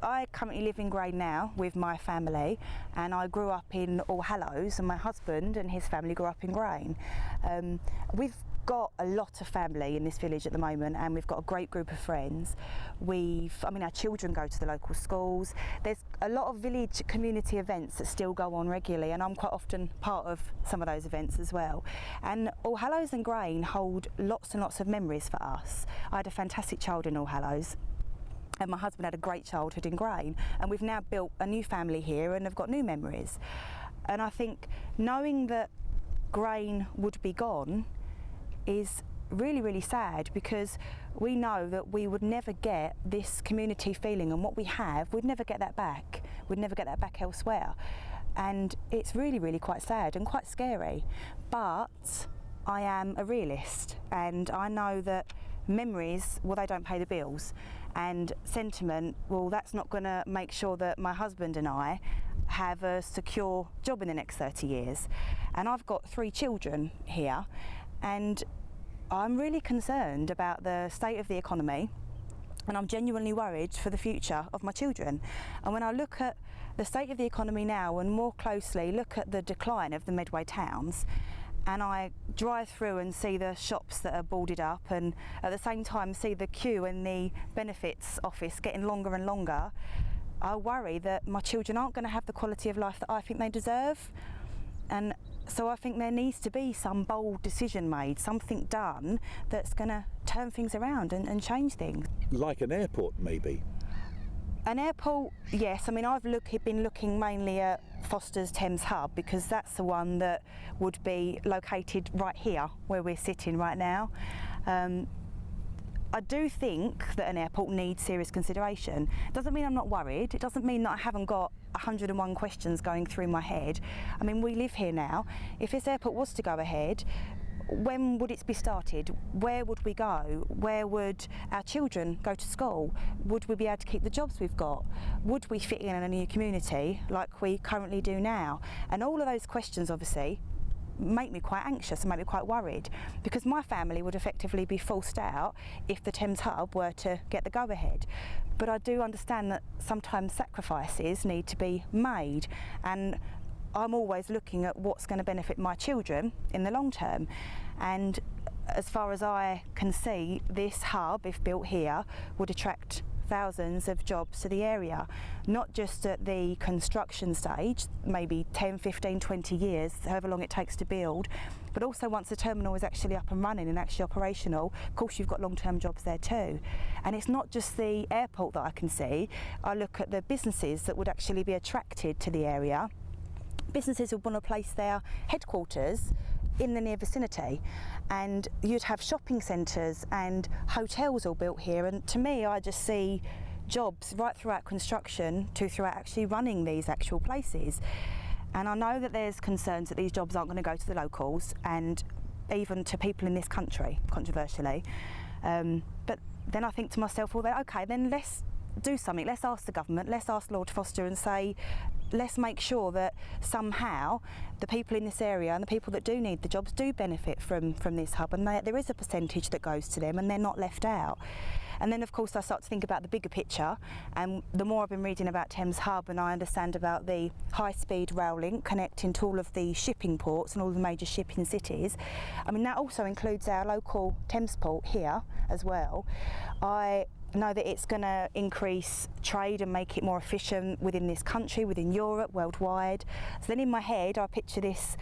I currently live in Grain now with my family, and I grew up in All Hallows, and my husband and his family grew up in Grain. We've got a lot of family in this village at the moment, and we've got a great group of friends. Our children go to the local schools. There's a lot of village community events that still go on regularly, and I'm quite often part of some of those events as well. And All Hallows and Grain hold lots and lots of memories for us. I had a fantastic child in All Hallows, and my husband had a great childhood in Grain, and we've now built a new family here and have got new memories. And I think knowing that Grain would be gone is really, really sad, because we know that we would never get this community feeling, and what we have, we'd never get that back. We'd never get that back elsewhere. And it's really, really quite sad and quite scary. But I am a realist, and I know that memories, well, they don't pay the bills, and sentiment, well, that's not going to make sure that my husband and I have a secure job in the next 30 years. And I've got 3 children here, and I'm really concerned about the state of the economy, and I'm genuinely worried for the future of my children. And when I look at the state of the economy now, and more closely look at the decline of the Medway towns, and I drive through and see the shops that are boarded up, and at the same time see the queue in the benefits office getting longer and longer, I worry that my children aren't going to have the quality of life that I think they deserve. And so I think there needs to be some bold decision made, something done that's going to turn things around and change things. Like an airport, maybe? An airport, yes. I mean, I've been looking mainly at Foster's Thames Hub, because that's the one that would be located right here where we're sitting right now. I do think that an airport needs serious consideration. It doesn't mean I'm not worried. It doesn't mean that I haven't got 101 questions going through my head. I mean, we live here now. If this airport was to go ahead, when would it be started? Where would we go? Where would our children go to school? Would we be able to keep the jobs we've got? Would we fit in a new community like we currently do now? And all of those questions, obviously, make me quite anxious and make me quite worried, because my family would effectively be forced out if the Thames Hub were to get the go-ahead. But I do understand that sometimes sacrifices need to be made, and I'm always looking at what's going to benefit my children in the long term. And as far as I can see, this hub, if built here, would attract thousands of jobs to the area, not just at the construction stage, maybe 10, 15, 20 years, however long it takes to build, but also once the terminal is actually up and running and actually operational. Of course, you've got long-term jobs there too. And it's not just the airport that I can see. I look at the businesses that would actually be attracted to the area. Businesses would want to place their headquarters in the near vicinity, and you'd have shopping centres and hotels all built here. And to me, I just see jobs right throughout construction to throughout actually running these actual places. And I know that there's concerns that these jobs aren't going to go to the locals and even to people in this country, controversially. But then I think to myself, well, okay, then let's do something. Let's ask the government, let's ask Lord Foster and say, let's make sure that somehow the people in this area and the people that do need the jobs do benefit from this hub, and there is a percentage that goes to them and they're not left out. And then of course I start to think about the bigger picture, and the more I've been reading about Thames Hub and I understand about the high-speed rail link connecting to all of the shipping ports and all the major shipping cities, I mean that also includes our local Thames port here as well. I know that it's going to increase trade and make it more efficient within this country, within Europe, worldwide. So then in my head I picture this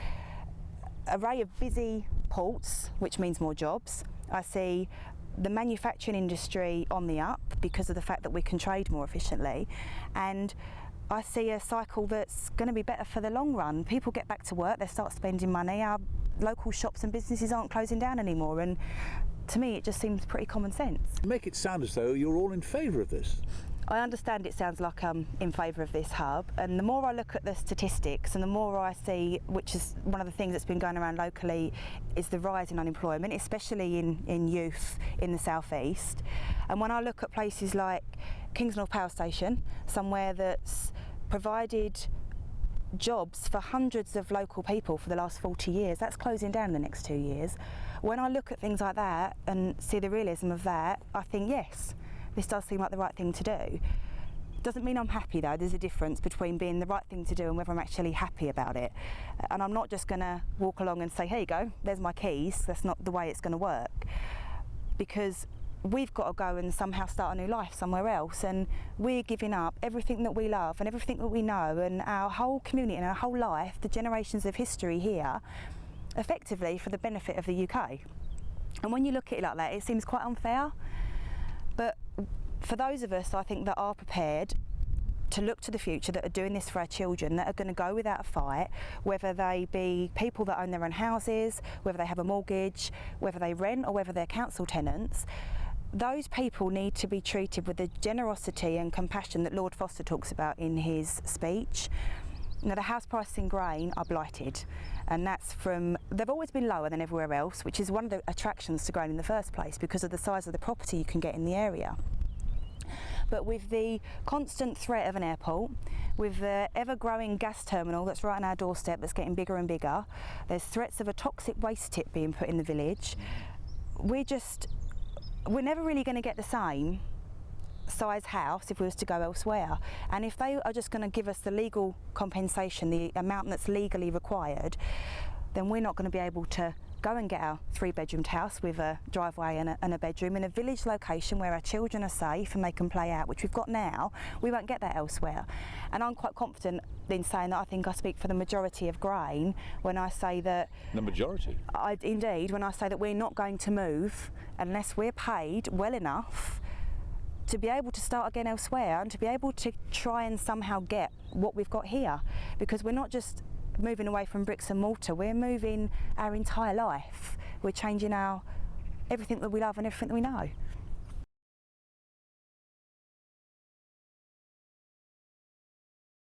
array of busy ports, which means more jobs. I see the manufacturing industry on the up because of the fact that we can trade more efficiently, and I see a cycle that's going to be better for the long run. People get back to work, they start spending money, our local shops and businesses aren't closing down anymore, and to me it just seems pretty common sense. You make it sound as though you're all in favour of this. I understand it sounds like I'm in favour of this hub, and the more I look at the statistics and the more I see, which is one of the things that's been going around locally, is the rise in unemployment, especially in youth in the southeast. And when I look at places like Kingsnorth Power Station, somewhere that's provided jobs for hundreds of local people for the last 40 years, that's closing down in the next 2 years. When I look at things like that and see the realism of that, I think yes, this does seem like the right thing to do. Doesn't mean I'm happy though. There's a difference between being the right thing to do and whether I'm actually happy about it. And I'm not just going to walk along and say, here you go, there's my keys. That's not the way it's going to work, because we've got to go and somehow start a new life somewhere else, and we're giving up everything that we love and everything that we know and our whole community and our whole life, the generations of history here, effectively for the benefit of the UK. And when you look at it like that, it seems quite unfair. But for those of us, I think, that are prepared to look to the future, that are doing this for our children, that are going to go without a fight, whether they be people that own their own houses, whether they have a mortgage, whether they rent or whether they're council tenants, those people need to be treated with the generosity and compassion that Lord Foster talks about in his speech. Now, the house prices in Grain are blighted, and that's they've always been lower than everywhere else, which is one of the attractions to Grain in the first place, because of the size of the property you can get in the area. But with the constant threat of an airport, with the ever-growing gas terminal that's right on our doorstep that's getting bigger and bigger, there's threats of a toxic waste tip being put in the village, we're never really going to get the same size house if we was to go elsewhere. And if they are just going to give us the legal compensation, the amount that's legally required, then we're not going to be able to go and get our 3-bedroomed house with a driveway and a bedroom in a village location where our children are safe and they can play out, which we've got now. We won't get that elsewhere. And I'm quite confident in saying that I think I speak for the majority of Grain when I say that... The majority? Indeed, when I say that we're not going to move unless we're paid well enough to be able to start again elsewhere and to be able to try and somehow get what we've got here. Because we're not just moving away from bricks and mortar, we're moving our entire life. We're changing everything that we love and everything that we know.